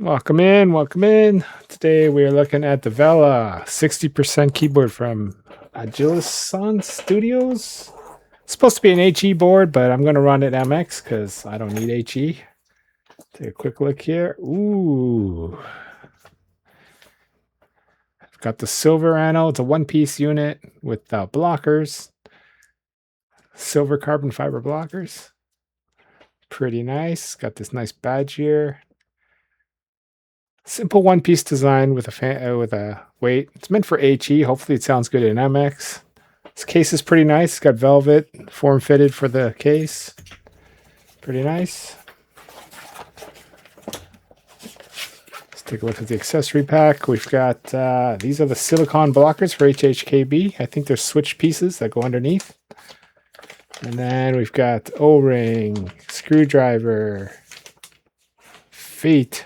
Welcome in, welcome in. Today we are looking at the Vella 60% keyboard from Aiglatson Studios. It's supposed to be an HE board, but I'm going to run it MX because I don't need HE. Take a quick look here. Ooh. I've got the silver anode. It's a one-piece unit with blockers. Silver carbon fiber blockers. Pretty nice. Got this nice badge here. Simple one-piece design with a weight. It's meant for HE. Hopefully it sounds good in MX. This case is pretty nice. It's got velvet form-fitted for the case. Pretty nice. Let's take a look at the accessory pack. We've got, these are the silicone blockers for hhkb. I think they're switch pieces that go underneath. And then we've got O-ring, screwdriver, feet.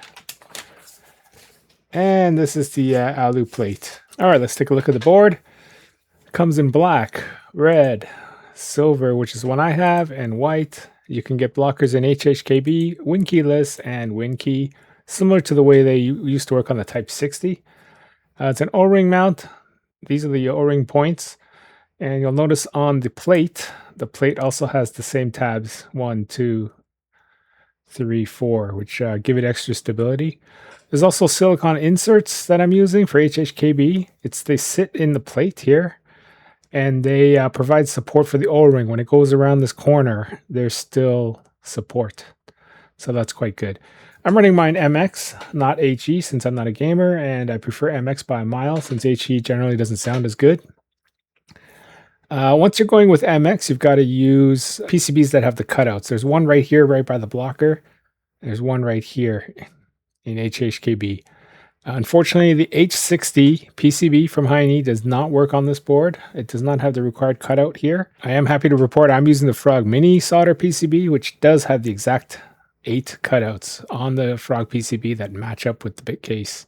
And this is the alu plate. All right, let's take a look at the board. It comes in black, red, silver, which is one I have, and white. You can get blockers in hhkb, winkeyless, and winkey, similar to the way they used to work on the Type 60. It's an O-ring mount. These are the O-ring points. And you'll notice on the plate also has the same tabs, 1, 2, 3, 4, which give it extra stability. There's also silicone inserts that I'm using for hhkb. They sit in the plate here, and they provide support for the O-ring. When it goes around this corner, there's still support. So that's quite good. I'm running mine MX, not HE, since I'm not a gamer, and I prefer MX by a mile since HE generally doesn't sound as good. Once you're going with MX, you've got to use PCBs that have the cutouts. There's one right here, right by the blocker. There's one right here in hhkb. Unfortunately, the H60 PCB from Heine does not work on this board. It does not have the required cutout here. I am happy to report I'm using the Frog Mini solder PCB, which does have the exact 8 cutouts on the Frog PCB that match up with the bit case.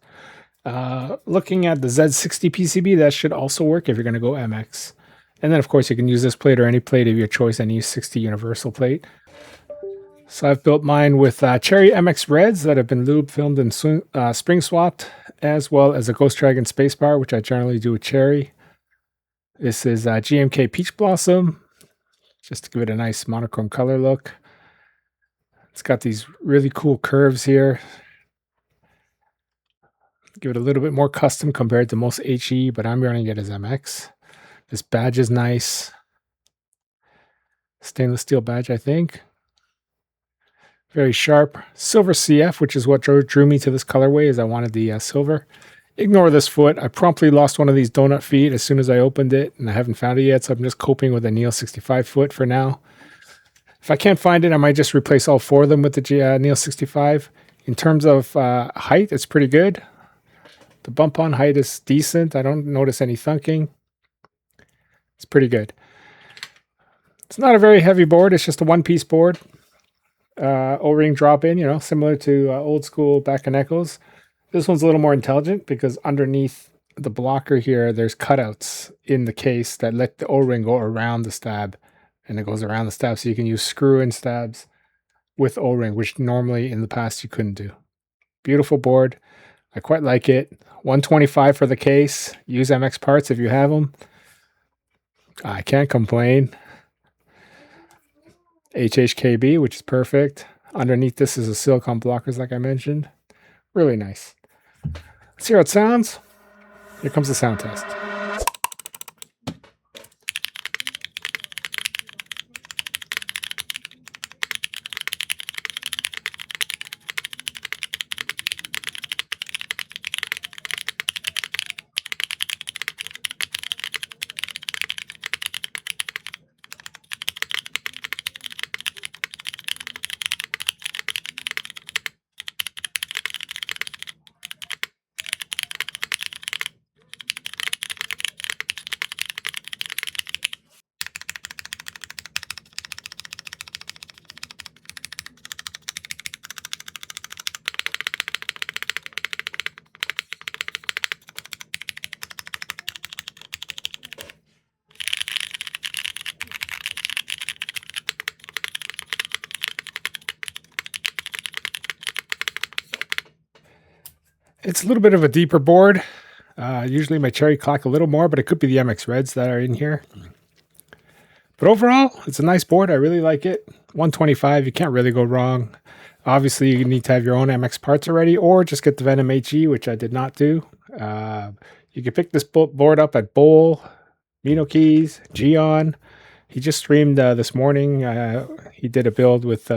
Looking at the Z60 PCB, that should also work if you're going to go MX. And then, of course, you can use this plate or any plate of your choice, any 60 universal plate. So I've built mine with Cherry MX Reds that have been lube filmed and spring swapped, as well as a Ghost Dragon spacebar, which I generally do with Cherry. This is GMK Peach Blossom, just to give it a nice monochrome color look. It's got these really cool curves here. Give it a little bit more custom compared to most HE, but I'm running it as MX. This badge is nice. Stainless steel badge, I think. Very sharp. Silver CF, which is what drew me to this colorway, as I wanted the silver. Ignore this foot. I promptly lost one of these donut feet as soon as I opened it, and I haven't found it yet, so I'm just coping with a Neil 65 foot for now. If I can't find it, I might just replace all 4 of them with the Neil 65. In terms of height, it's pretty good. The bump on height is decent. I don't notice any thunking. It's pretty good. It's not a very heavy board. It's just a one-piece board. O-ring drop-in, similar to old school back and echoes. This one's a little more intelligent because underneath the blocker here, there's cutouts in the case that let the O-ring go around the stab, and it goes around the stab, so you can use screw-in stabs with O-ring, which normally in the past you couldn't do. Beautiful board. I quite like it. $125 for the case. Use MX parts if you have them. I can't complain. hhkb, which is perfect. Underneath this is a silicone blockers, like I mentioned. Really nice. Let's hear how it sounds. Here comes the sound test. It's a little bit of a deeper board. Usually my cherry clock a little more, but it could be the MX Reds that are in here. But overall, it's a nice board. I really like it. 125, you can't really go wrong. Obviously, you need to have your own MX parts already, or just get the Venom HE, which I did not do. You can pick this board up at Bowl, Mino Keys, Gion. He just streamed this morning. He did a build with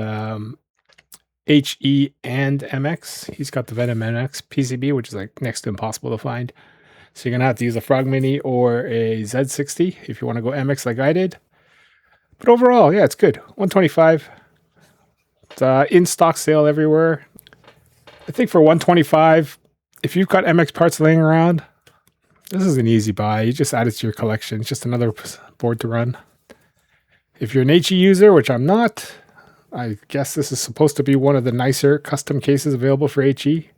HE and MX. He's got the Venom MX PCB, which is like next to impossible to find. So you're going to have to use a Frog Mini or a Z60 if you want to go MX like I did. But overall, yeah, it's good. 125. It's in stock sale everywhere. I think for 125, if you've got MX parts laying around, this is an easy buy. You just add it to your collection. It's just another board to run. If you're an HE user, which I'm not, I guess this is supposed to be one of the nicer custom cases available for HE,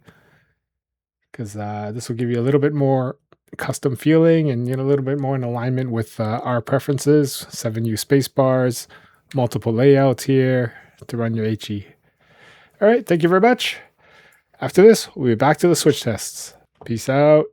because this will give you a little bit more custom feeling and a little bit more in alignment with our preferences. 7U space bars, multiple layouts here to run your HE. All right, thank you very much. After this, we'll be back to the switch tests. Peace out.